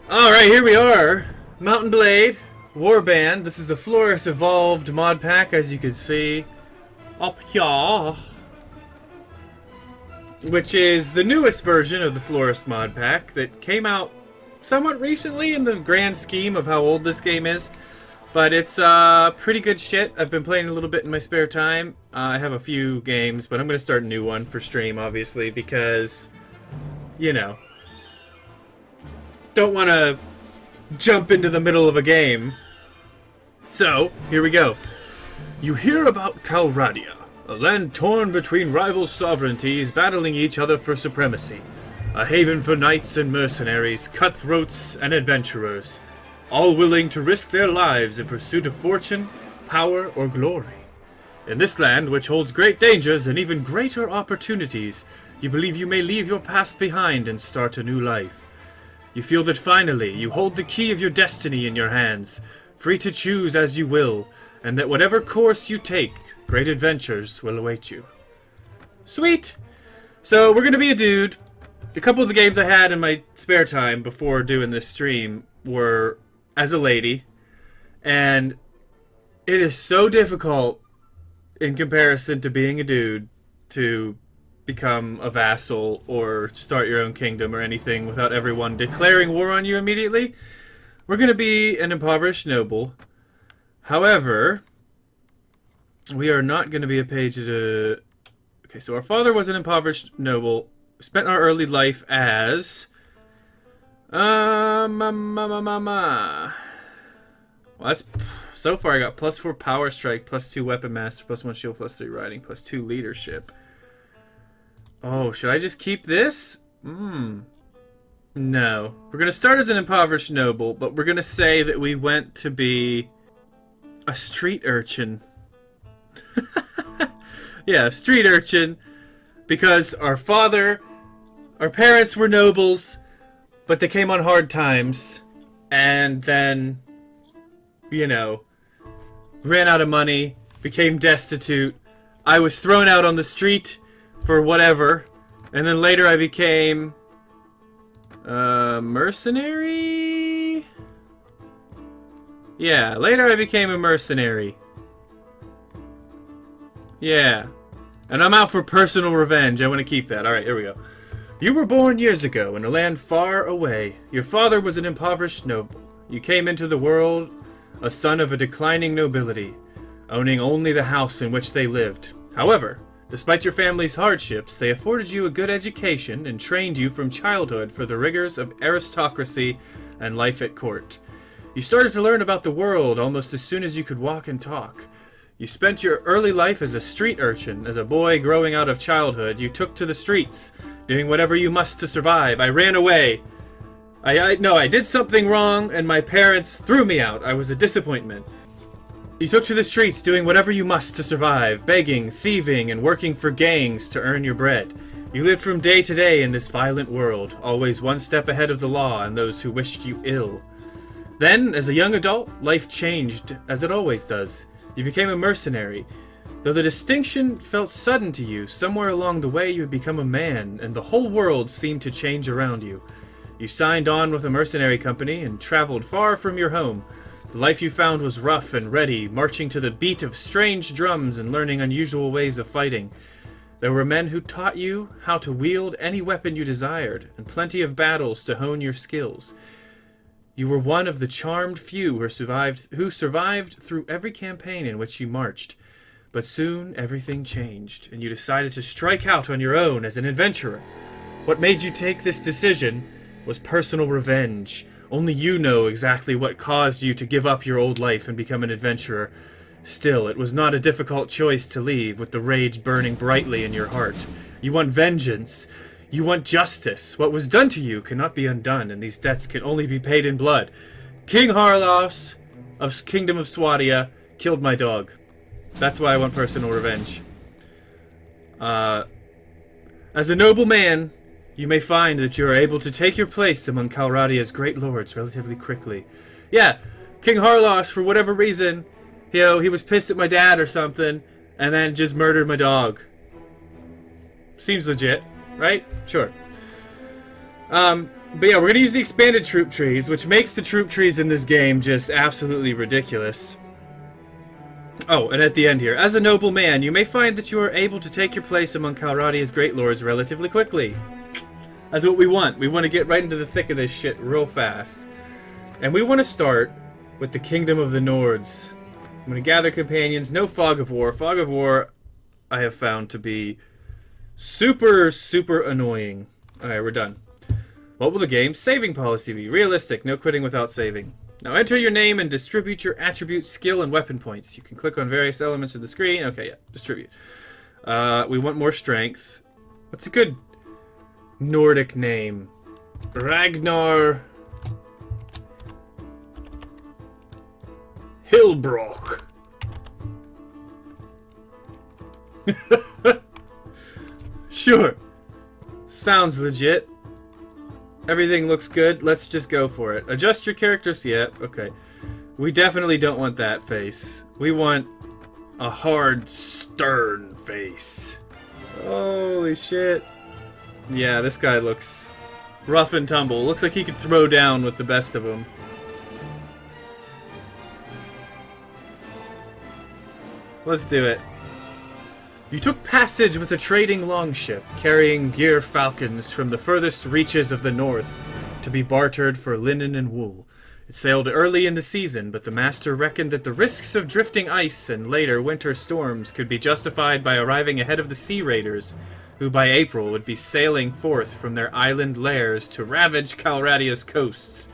Alright, here we are. Mountain Blade, Warband. This is the Floris Evolved mod pack, as you can see. Up here. Which is the newest version of the Floris mod pack that came out somewhat recently in the grand scheme of how old this game is. But it's pretty good shit. I've been playing a little bit in my spare time. I have a few games, but I'm going to start a new one for stream, obviously, because, you know, don't want to jump into the middle of a game. So, here we go. You hear about Calradia, a land torn between rival sovereignties battling each other for supremacy. A haven for knights and mercenaries, cutthroats and adventurers, all willing to risk their lives in pursuit of fortune, power, or glory. In this land, which holds great dangers and even greater opportunities, you believe you may leave your past behind and start a new life. You feel that finally you hold the key of your destiny in your hands, free to choose as you will, and that whatever course you take, great adventures will await you. Sweet! So, we're gonna be a dude. A couple of the games I had in my spare time before doing this stream were as a lady, and it is so difficult in comparison to being a dude to become a vassal or start your own kingdom or anything without everyone declaring war on you immediately. We're going to be an impoverished noble. However, we are not going to be a page to... Okay, so our father was an impoverished noble, spent our early life as... Well, that's... So far I got +4 power strike, +2 weapon master, +1 shield, +3 riding, +2 leadership. Oh, should I just keep this? No. We're going to start as an impoverished noble, but we're going to say that we went to be a street urchin. Yeah, street urchin. Because our parents were nobles, but they came on hard times. And then, you know, ran out of money, became destitute. I was thrown out on the street for whatever, and then later I became mercenary? Yeah, later I became a mercenary. Yeah. And I'm out for personal revenge. I want to keep that. Alright, here we go. You were born years ago in a land far away. Your father was an impoverished noble. You came into the world a son of a declining nobility, owning only the house in which they lived. However, despite your family's hardships, they afforded you a good education and trained you from childhood for the rigors of aristocracy and life at court. You started to learn about the world almost as soon as you could walk and talk. You spent your early life as a street urchin. As a boy growing out of childhood, you took to the streets, doing whatever you must to survive. I ran away. No, I did something wrong, and my parents threw me out. I was a disappointment. You took to the streets doing whatever you must to survive, begging, thieving, and working for gangs to earn your bread. You lived from day to day in this violent world, always one step ahead of the law and those who wished you ill. Then, as a young adult, life changed, as it always does. You became a mercenary. Though the distinction felt sudden to you, somewhere along the way you had become a man, and the whole world seemed to change around you. You signed on with a mercenary company and traveled far from your home. The life you found was rough and ready, marching to the beat of strange drums and learning unusual ways of fighting. There were men who taught you how to wield any weapon you desired, and plenty of battles to hone your skills. You were one of the charmed few who survived through every campaign in which you marched. But soon everything changed, and you decided to strike out on your own as an adventurer. What made you take this decision was personal revenge. Only you know exactly what caused you to give up your old life and become an adventurer. Still, it was not a difficult choice to leave, with the rage burning brightly in your heart. You want vengeance. You want justice. What was done to you cannot be undone, and these debts can only be paid in blood. King Harlos of Kingdom of Swadia killed my dog. That's why I want personal revenge. As a noble man, you may find that you are able to take your place among Calradia's great lords relatively quickly. Yeah, King Harlos, for whatever reason, you know, he was pissed at my dad or something, and then just murdered my dog. Seems legit, right? Sure. But yeah, we're gonna use the expanded troop trees, which makes the troop trees in this game just absolutely ridiculous. Oh, and at the end here, as a noble man, you may find that you are able to take your place among Calradia's great lords relatively quickly. That's what we want. We want to get right into the thick of this shit real fast. And we want to start with the Kingdom of the Nords. I'm going to gather companions. No Fog of War. Fog of War I have found to be super, super annoying. Alright, we're done. What will the game's saving policy be? Realistic. No quitting without saving. Now enter your name and distribute your attribute, skill, and weapon points. You can click on various elements of the screen. Okay, yeah. Distribute. We want more strength. What's a good Nordic name? Ragnar Hillbrock. Sure. Sounds legit. Everything looks good. Let's just go for it. Adjust your characters. Yep, okay. We definitely don't want that face. We want a hard, stern face. Holy shit. Yeah, this guy looks rough and tumble. Looks like he could throw down with the best of them. Let's do it. You took passage with a trading longship, carrying gear falcons from the furthest reaches of the north to be bartered for linen and wool. It sailed early in the season, but the master reckoned that the risks of drifting ice and later winter storms could be justified by arriving ahead of the sea raiders, who by April would be sailing forth from their island lairs to ravage Calradia's coasts.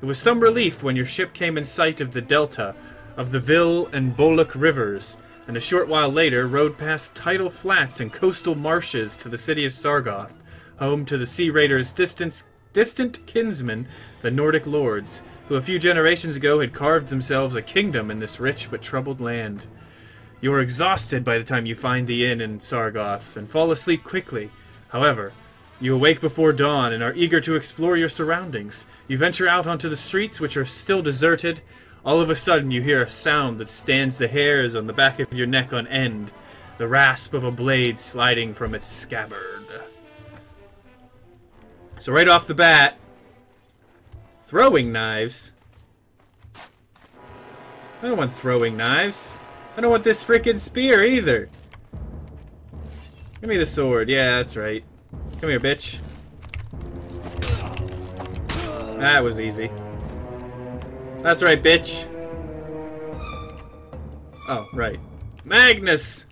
It was some relief when your ship came in sight of the delta of the Vil and Bolak rivers, and a short while later rode past tidal flats and coastal marshes to the city of Sargoth, home to the Sea Raiders' distant kinsmen, the Nordic lords, who a few generations ago had carved themselves a kingdom in this rich but troubled land. You are exhausted by the time you find the inn in Sargoth, and fall asleep quickly. However, you awake before dawn and are eager to explore your surroundings. You venture out onto the streets, which are still deserted. All of a sudden you hear a sound that stands the hairs on the back of your neck on end, the rasp of a blade sliding from its scabbard. So right off the bat, throwing knives? I don't want throwing knives. I don't want this frickin' spear either. Give me the sword. Yeah, that's right. Come here, bitch. That was easy. That's right, bitch. Oh, right. Magnus!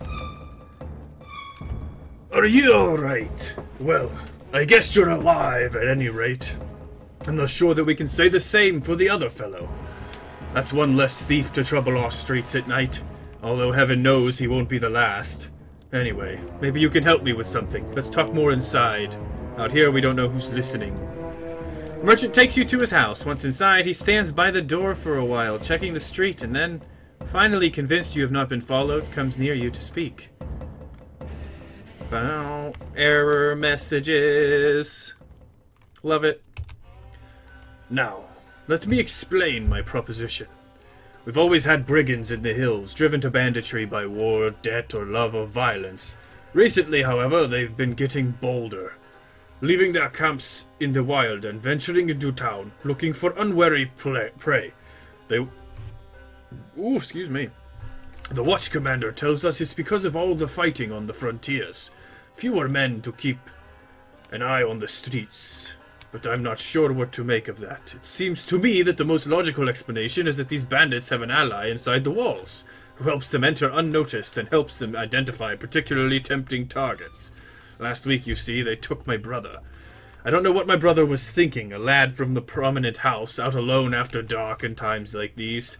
Are you alright? Well, I guess you're alive at any rate. I'm not sure that we can say the same for the other fellow. That's one less thief to trouble our streets at night, although heaven knows he won't be the last. Anyway, maybe you can help me with something. Let's talk more inside. Out here we don't know who's listening. The merchant takes you to his house. Once inside, he stands by the door for a while, checking the street, and then, finally convinced you have not been followed, comes near you to speak. Bow. Error messages. Love it. Now, let me explain my proposition. We've always had brigands in the hills, driven to banditry by war, debt, or love of violence. Recently, however, they've been getting bolder, leaving their camps in the wild and venturing into town, looking for unwary prey. Excuse me. The watch commander tells us it's because of all the fighting on the frontiers. Fewer men to keep an eye on the streets. But I'm not sure what to make of that. It seems to me that the most logical explanation is that these bandits have an ally inside the walls, who helps them enter unnoticed and helps them identify particularly tempting targets. Last week, you see, they took my brother. I don't know what my brother was thinking, a lad from the prominent house, out alone after dark in times like these.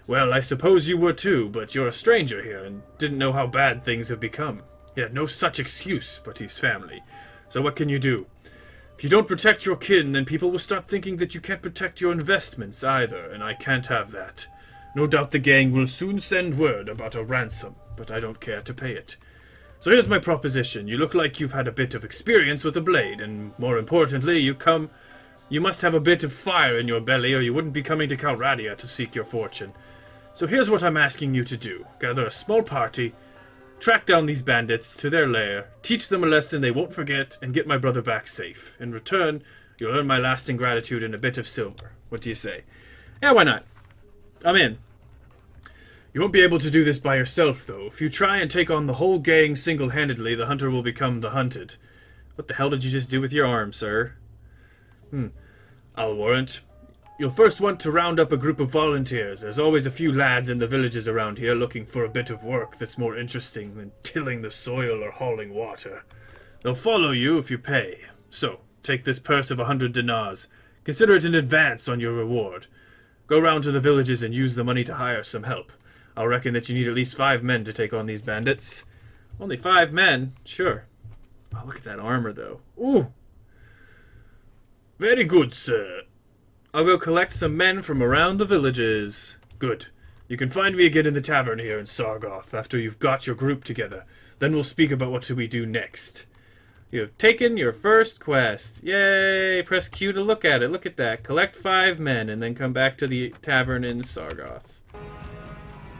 Well, I suppose you were too, but you're a stranger here and didn't know how bad things have become. He had no such excuse, but he's family. So what can you do? If you don't protect your kin, then people will start thinking that you can't protect your investments either, and I can't have that. No doubt the gang will soon send word about a ransom, but I don't care to pay it. So here's my proposition. You look like you've had a bit of experience with a blade, and more importantly, you must have a bit of fire in your belly, or you wouldn't be coming to Calradia to seek your fortune. So here's what I'm asking you to do. Gather a small party, track down these bandits to their lair, teach them a lesson they won't forget, and get my brother back safe. In return, You'll earn my lasting gratitude and a bit of silver. What do you say? Yeah, why not? I'm in. You won't be able to do this by yourself, though. If you try and take on the whole gang single-handedly, the hunter will become the hunted. What the hell did you just do with your arm, sir? I'll warrant. You'll first want to round up a group of volunteers. There's always a few lads in the villages around here looking for a bit of work that's more interesting than tilling the soil or hauling water. They'll follow you if you pay. So, take this purse of 100 dinars. Consider it an advance on your reward. Go round to the villages and use the money to hire some help. I'll reckon that you need at least 5 men to take on these bandits. Only 5 men? Sure. Oh, look at that armor, though. Ooh! Very good, sir. I'll go collect some men from around the villages. Good. You can find me again in the tavern here in Sargoth after you've got your group together. Then we'll speak about what we do next. You have taken your first quest. Yay! Press Q to look at it. Look at that. Collect 5 men and then come back to the tavern in Sargoth.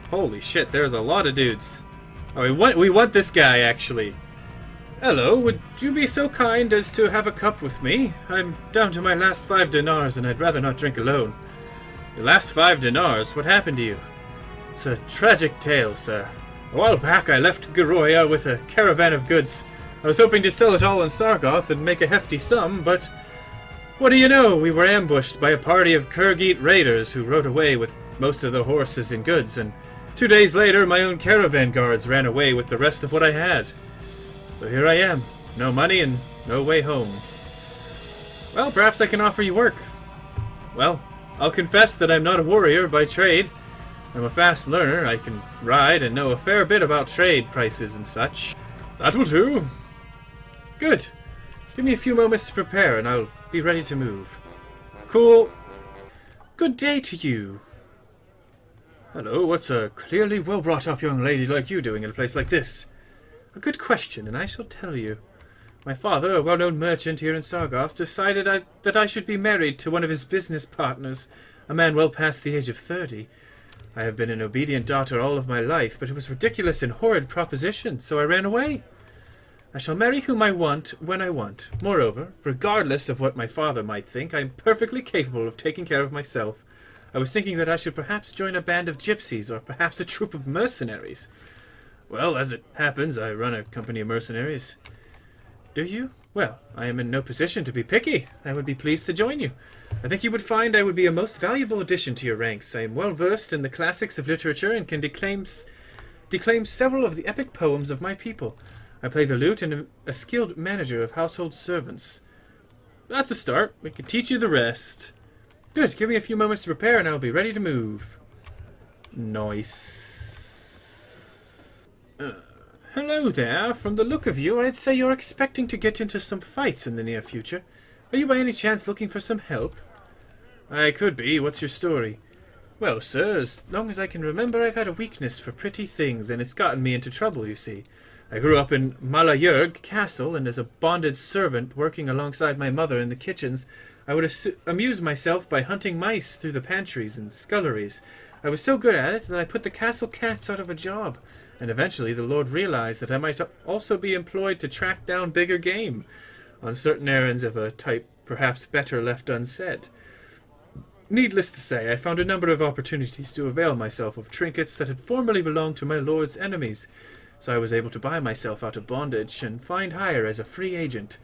Holy shit, there's a lot of dudes. Oh, we want this guy, actually. Hello, would you be so kind as to have a cup with me? I'm down to my last 5 dinars and I'd rather not drink alone. Your last 5 dinars? What happened to you? It's a tragic tale, sir. A while back I left Garoya with a caravan of goods. I was hoping to sell it all in Sargoth and make a hefty sum, but what do you know? We were ambushed by a party of Kurgite raiders who rode away with most of the horses and goods, and 2 days later my own caravan guards ran away with the rest of what I had. So here I am. No money and no way home. Well, perhaps I can offer you work. Well, I'll confess that I'm not a warrior by trade. I'm a fast learner. I can ride and know a fair bit about trade prices and such. That will do. Good. Give me a few moments to prepare and I'll be ready to move. Cool. Good day to you. Hello, what's a clearly well-brought-up young lady like you doing in a place like this? A good question, and I shall tell you. My father, a well-known merchant here in Sargoth, decided that I should be married to one of his business partners, a man well past the age of 30. I have been an obedient daughter all of my life, but it was a ridiculous and horrid proposition, so I ran away. I shall marry whom I want, when I want. Moreover, regardless of what my father might think, I am perfectly capable of taking care of myself. I was thinking that I should perhaps join a band of gypsies, or perhaps a troop of mercenaries. Well, as it happens, I run a company of mercenaries. Do you? Well, I am in no position to be picky. I would be pleased to join you. I think you would find I would be a most valuable addition to your ranks. I am well versed in the classics of literature and can declaim several of the epic poems of my people. I play the lute and am a skilled manager of household servants. That's a start. We can teach you the rest. Good. Give me a few moments to prepare and I'll be ready to move. Nice. Hello there. From the look of you, I'd say you're expecting to get into some fights in the near future. Are you by any chance looking for some help? I could be. What's your story? Well, sir, as long as I can remember, I've had a weakness for pretty things, and it's gotten me into trouble, you see. I grew up in Malayurg Castle, and as a bonded servant working alongside my mother in the kitchens, I would amuse myself by hunting mice through the pantries and sculleries. I was so good at it that I put the castle cats out of a job. And eventually the Lord realized that I might also be employed to track down bigger game, on certain errands of a type perhaps better left unsaid. Needless to say, I found a number of opportunities to avail myself of trinkets that had formerly belonged to my Lord's enemies, so I was able to buy myself out of bondage and find hire as a free agent.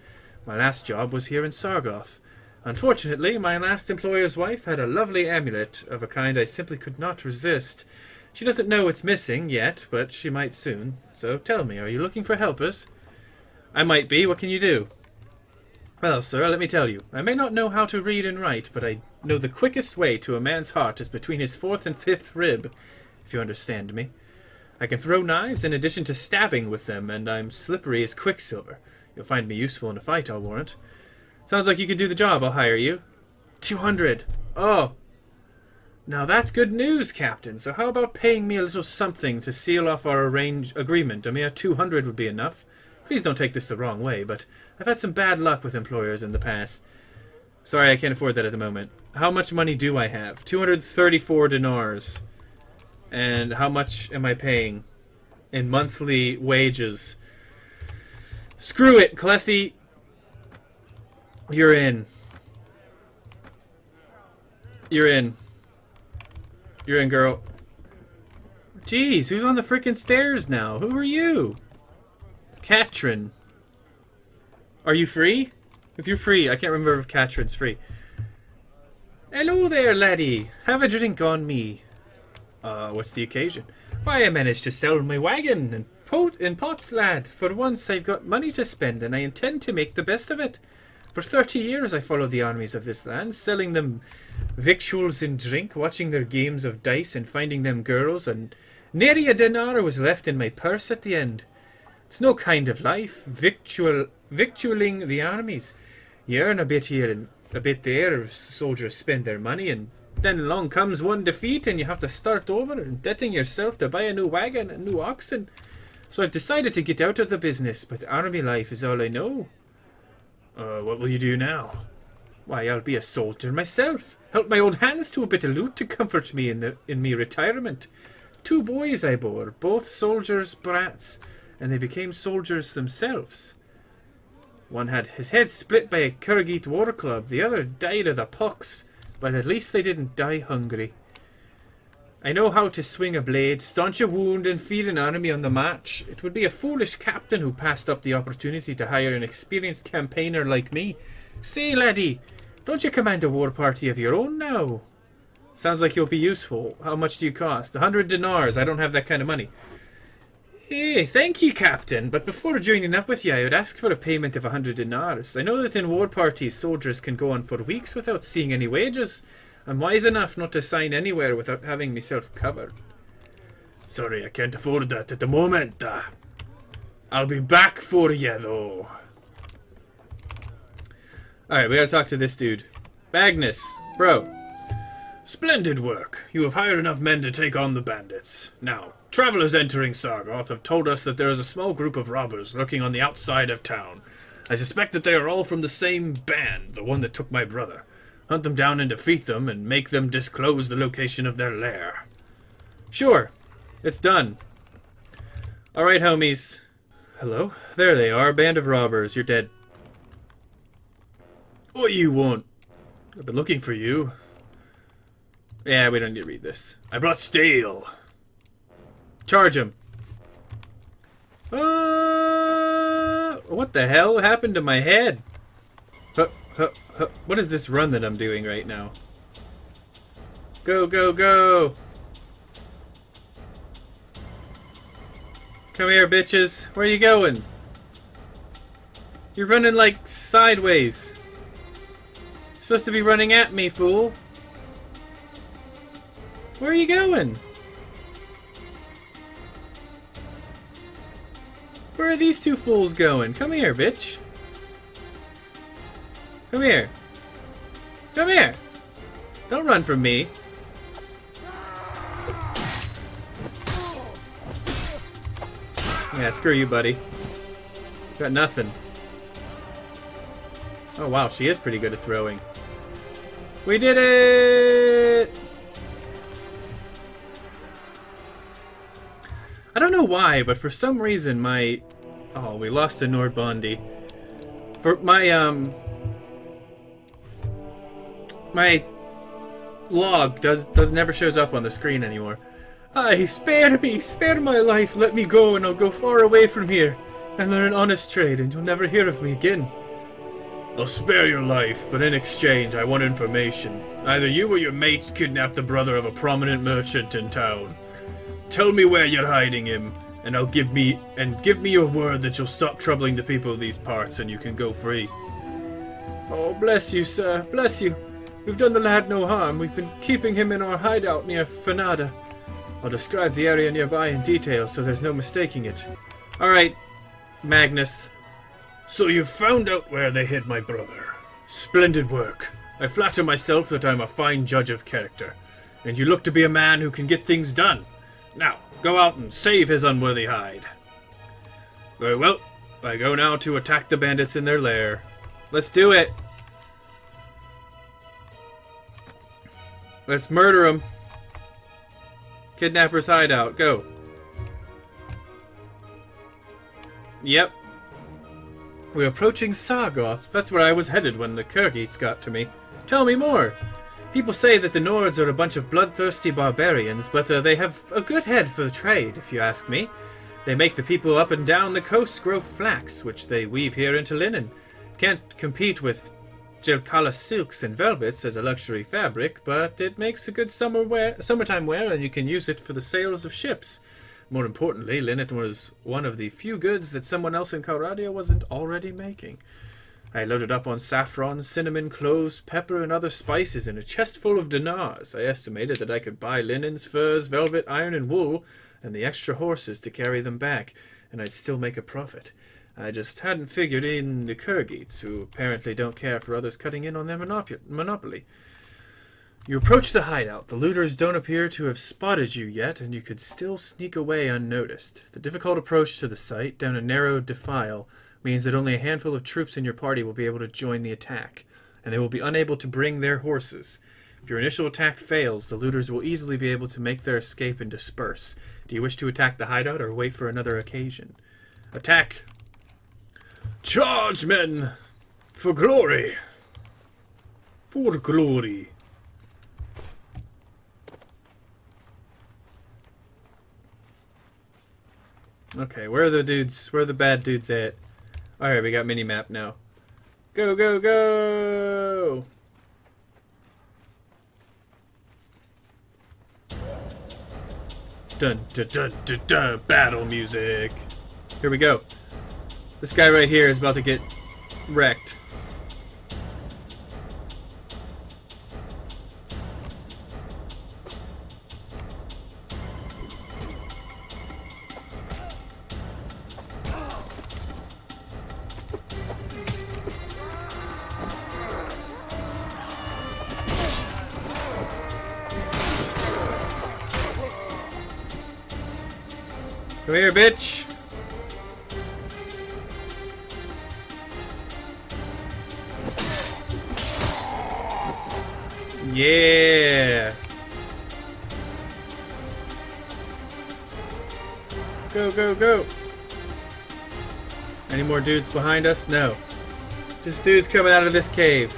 My last job was here in Sargoth. Unfortunately, my last employer's wife had a lovely amulet of a kind I simply could not resist. She doesn't know it's missing yet, but she might soon. So tell me, are you looking for helpers? I might be. What can you do? Well, sir, let me tell you. I may not know how to read and write, but I know the quickest way to a man's heart is between his 4th and 5th rib, if you understand me. I can throw knives in addition to stabbing with them, and I'm slippery as quicksilver. You'll find me useful in a fight, I'll warrant. Sounds like you can do the job. I'll hire you. 200. Oh. Now that's good news, Captain. So how about paying me a little something to seal off our agreement? A mere 200 would be enough. Please don't take this the wrong way, but I've had some bad luck with employers in the past. Sorry, I can't afford that at the moment. How much money do I have? 234 dinars. And how much am I paying in monthly wages? Screw it, Clethy. You're in. You're in. You're in, girl. Jeez, who's on the frickin' stairs now? Who are you? Katrin. Are you free? If you're free, I can't remember if Katrin's free. Hello there, laddie. Have a drink on me. What's the occasion? Why, I managed to sell my wagon and pots, lad. For once, I've got money to spend, and I intend to make the best of it. For 30 years, I followed the armies of this land, selling them victuals and drink, watching their games of dice, and finding them girls, and nary a dinar was left in my purse at the end. It's no kind of life, victualling the armies. You earn a bit here and a bit there, soldiers spend their money, and then along comes one defeat and you have to start over, indebting yourself to buy a new wagon and new oxen. So I've decided to get out of the business, but army life is all I know. What will you do now? Why, I'll be a soldier myself. Help my old hands to a bit of loot to comfort me in me retirement. 2 boys I bore, both soldiers' brats, and they became soldiers themselves. One had his head split by a Kurgite war club, the other died of the pox, but at least they didn't die hungry. I know how to swing a blade, staunch a wound, and feed an army on the march. It would be a foolish captain who passed up the opportunity to hire an experienced campaigner like me. Say, laddie, don't you command a war party of your own now? Sounds like you'll be useful. How much do you cost? 100 dinars. I don't have that kind of money. Hey, thank ye, Captain, but before joining up with you, I would ask for a payment of 100 dinars. I know that in war parties, soldiers can go on for weeks without seeing any wages. I'm wise enough not to sign anywhere without having myself covered. Sorry, I can't afford that at the moment. I'll be back for you, though. Alright, we gotta talk to this dude. Magnus, bro. Splendid work. You have hired enough men to take on the bandits. Now, travelers entering Sargoth have told us that there is a small group of robbers lurking on the outside of town. I suspect that they are all from the same band, the one that took my brother. Hunt them down and defeat them, and make them disclose the location of their lair. Sure. It's done. Alright, homies. Hello? There they are, band of robbers. You're dead. What you want? I've been looking for you. Yeah, we don't need to read this. I brought steel. Charge him. What the hell happened to my head? What is this run that I'm doing right now? Go, go, go! Come here, bitches. Where are you going? You're running like sideways. You're supposed to be running at me, fool. Where are you going? Where are these 2 fools going? Come here, bitch. Come here. Come here. Don't run from me. Yeah, screw you, buddy. Got nothing. Oh, wow, she is pretty good at throwing. We did it! I don't know why, but for some reason my... Oh, we lost to Nordbondi. For my, my log never shows up on the screen anymore. Aye, spare me, spare my life, let me go and I'll go far away from here and learn an honest trade and you'll never hear of me again. I'll spare your life, but in exchange I want information. Either you or your mates kidnapped the brother of a prominent merchant in town. Tell me where you're hiding him, and give me your word that you'll stop troubling the people of these parts and you can go free. Oh, bless you, sir, bless you. We've done the lad no harm. We've been keeping him in our hideout near Fanada. I'll describe the area nearby in detail so there's no mistaking it. Alright, Magnus. So you've found out where they hid my brother. Splendid work. I flatter myself that I'm a fine judge of character, and you look to be a man who can get things done. Now, go out and save his unworthy hide. Very well. I go now to attack the bandits in their lair. Let's do it. Let's murder them. Kidnapper's hideout. Go. Yep. We're approaching Sargoth. That's where I was headed when the Kurgites got to me. Tell me more. People say that the Nords are a bunch of bloodthirsty barbarians, but they have a good head for the trade, if you ask me. They make the people up and down the coast grow flax, which they weave here into linen. Can't compete with Jelkala silks and velvets as a luxury fabric, but it makes a good summertime wear, and you can use it for the sails of ships. More importantly, linen was one of the few goods that someone else in Calradia wasn't already making. I loaded up on saffron, cinnamon, cloves, pepper, and other spices in a chest full of dinars. I estimated that I could buy linens, furs, velvet, iron, and wool, and the extra horses to carry them back, and I'd still make a profit. I just hadn't figured in the Kurgites, who apparently don't care for others cutting in on their monopoly. You approach the hideout. The looters don't appear to have spotted you yet, and you could still sneak away unnoticed. The difficult approach to the site, down a narrow defile, means that only a handful of troops in your party will be able to join the attack, and they will be unable to bring their horses. If your initial attack fails, the looters will easily be able to make their escape and disperse. Do you wish to attack the hideout or wait for another occasion? Attack! Charge, men! For glory! For glory! Okay, where are the dudes? Where are the bad dudes at? Alright, we got mini-map now. Go, go, go! Dun, dun, dun, dun, dun, battle music! Here we go. This guy right here is about to get wrecked. Come here, bitch! Yeah! Go, go, go! Any more dudes behind us? No. Just dudes coming out of this cave.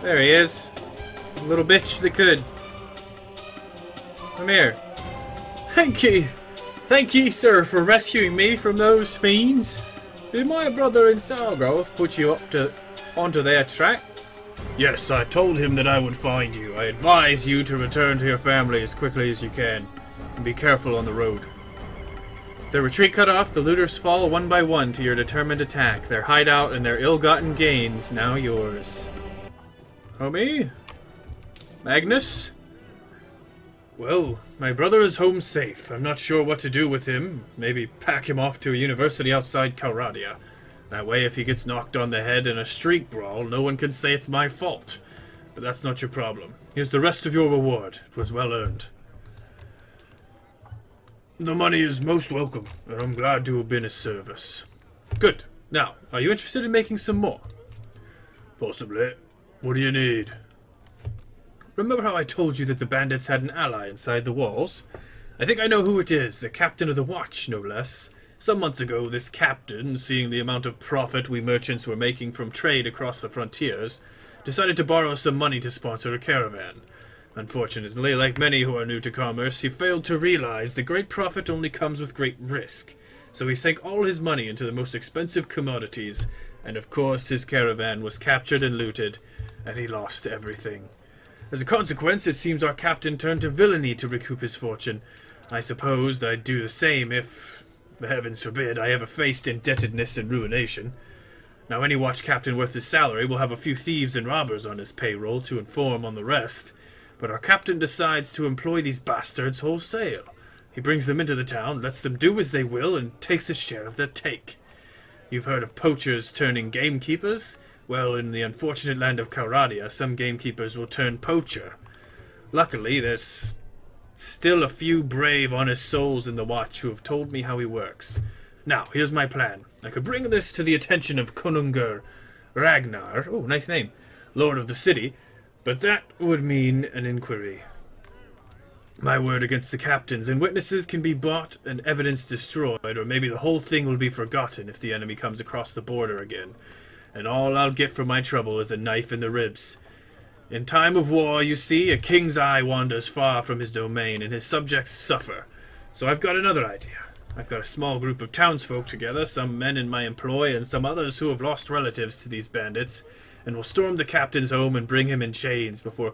There he is. Little bitch that could. Come here. Thank ye. Thank ye, sir, for rescuing me from those fiends. Did my brother in Salgrove put you onto their track? Yes, I told him that I would find you. I advise you to return to your family as quickly as you can. And be careful on the road. Their retreat cut off, the looters fall one by one to your determined attack. Their hideout and their ill-gotten gains now yours. Homie? Magnus? Well, my brother is home safe. I'm not sure what to do with him. Maybe pack him off to a university outside Calradia. That way, if he gets knocked on the head in a street brawl, no one can say it's my fault. But that's not your problem. Here's the rest of your reward. It was well earned. The money is most welcome, and I'm glad to have been of service. Good. Now, are you interested in making some more? Possibly. What do you need? Remember how I told you that the bandits had an ally inside the walls? I think I know who it is, the captain of the watch, no less. Some months ago, this captain, seeing the amount of profit we merchants were making from trade across the frontiers, decided to borrow some money to sponsor a caravan. Unfortunately, like many who are new to commerce, he failed to realize that great profit only comes with great risk. So he sank all his money into the most expensive commodities, and of course his caravan was captured and looted, and he lost everything. As a consequence, it seems our captain turned to villainy to recoup his fortune. I supposed I'd do the same if, heavens forbid, I ever faced indebtedness and ruination. Now any watch captain worth his salary will have a few thieves and robbers on his payroll to inform on the rest, but our captain decides to employ these bastards wholesale. He brings them into the town, lets them do as they will, and takes a share of their take. You've heard of poachers turning gamekeepers? Well, in the unfortunate land of Calradia, some gamekeepers will turn poacher. Luckily, there's still a few brave, honest souls in the watch who have told me how he works. Now, here's my plan. I could bring this to the attention of Konungur Ragnar, oh, nice name, lord of the city, But that would mean an inquiry. My word against the captains, and witnesses can be bought and evidence destroyed, or maybe the whole thing will be forgotten if the enemy comes across the border again. And all I'll get for my trouble is a knife in the ribs. In time of war, you see, a king's eye wanders far from his domain, and his subjects suffer. So I've got another idea. I've got a small group of townsfolk together, some men in my employ, and some others who have lost relatives to these bandits, and will storm the captain's home and bring him in chains before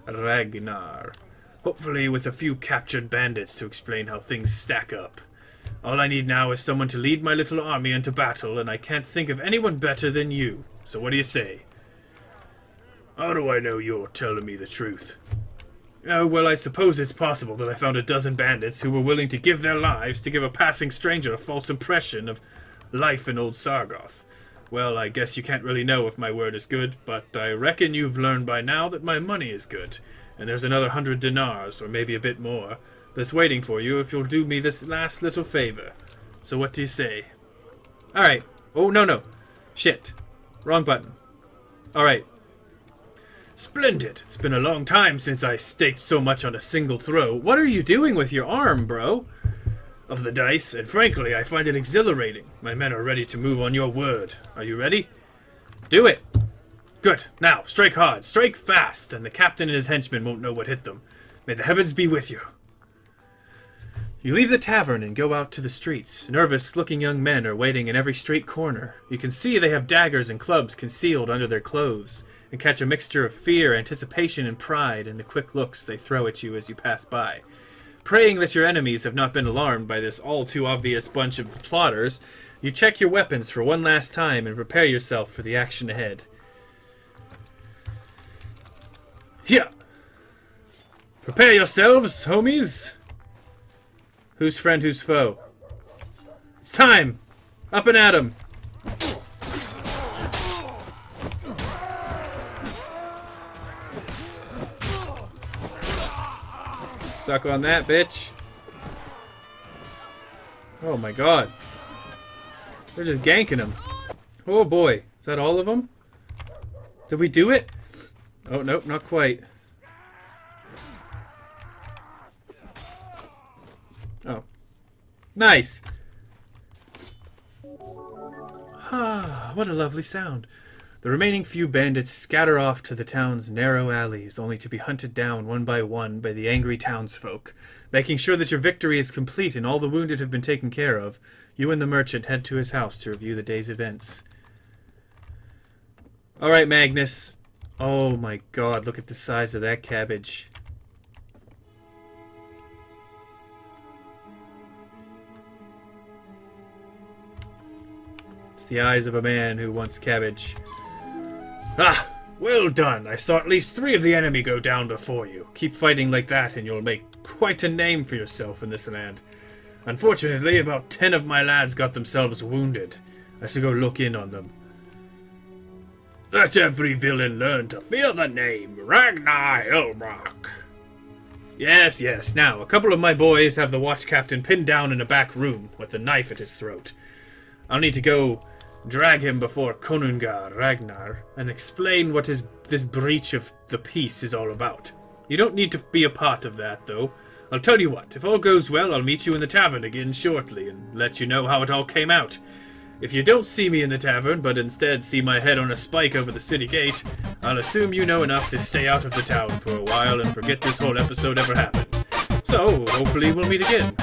Ragnar. Hopefully with a few captured bandits to explain how things stack up. All I need now is someone to lead my little army into battle, and I can't think of anyone better than you. So what do you say? How do I know you're telling me the truth? Oh, well, I suppose it's possible that I found a dozen bandits who were willing to give their lives to give a passing stranger a false impression of life in old Sargoth. Well, I guess you can't really know if my word is good, but I reckon you've learned by now that my money is good. And there's another 100 dinars, or maybe a bit more, that's waiting for you if you'll do me this last little favor. So what do you say? Alright. Oh, no. Shit. Wrong button. Alright. Splendid. It's been a long time since I staked so much on a single throw. What are you doing with your arm, bro? Of the dice, and frankly, I find it exhilarating. My men are ready to move on your word. Are you ready? Do it. Good. Now, strike hard. Strike fast, and the captain and his henchmen won't know what hit them. May the heavens be with you. You leave the tavern and go out to the streets. Nervous-looking young men are waiting in every street corner. You can see they have daggers and clubs concealed under their clothes, and catch a mixture of fear, anticipation, and pride in the quick looks they throw at you as you pass by. Praying that your enemies have not been alarmed by this all-too-obvious bunch of plotters, you check your weapons for one last time and prepare yourself for the action ahead. Here! Prepare yourselves, homies! Who's friend, who's foe? It's time! Up and at 'em! Suck on that, bitch. Oh my god. We're just ganking them. Oh boy. Is that all of them? Did we do it? Oh, nope, not quite. Oh. Nice! Ah, what a lovely sound. The remaining few bandits scatter off to the town's narrow alleys, only to be hunted down one by the angry townsfolk. Making sure that your victory is complete and all the wounded have been taken care of, you and the merchant head to his house to review the day's events. Alright, Magnus. Oh my god, look at the size of that cabbage. It's the eyes of a man who wants cabbage. Ah! Well done! I saw at least 3 of the enemy go down before you. Keep fighting like that and you'll make quite a name for yourself in this land. Unfortunately, about 10 of my lads got themselves wounded. I should go look in on them. Let every villain learn to fear the name Ragnar Hillbrock. Yes, yes. Now, a couple of my boys have the watch captain pinned down in a back room with a knife at his throat. I'll need to go drag him before Ragnar and explain what this breach of the peace is all about. You don't need to be a part of that, though. I'll tell you what, if all goes well, I'll meet you in the tavern again shortly and let you know how it all came out. If you don't see me in the tavern, but instead see my head on a spike over the city gate, I'll assume you know enough to stay out of the town for a while and forget this whole episode ever happened. So, hopefully we'll meet again.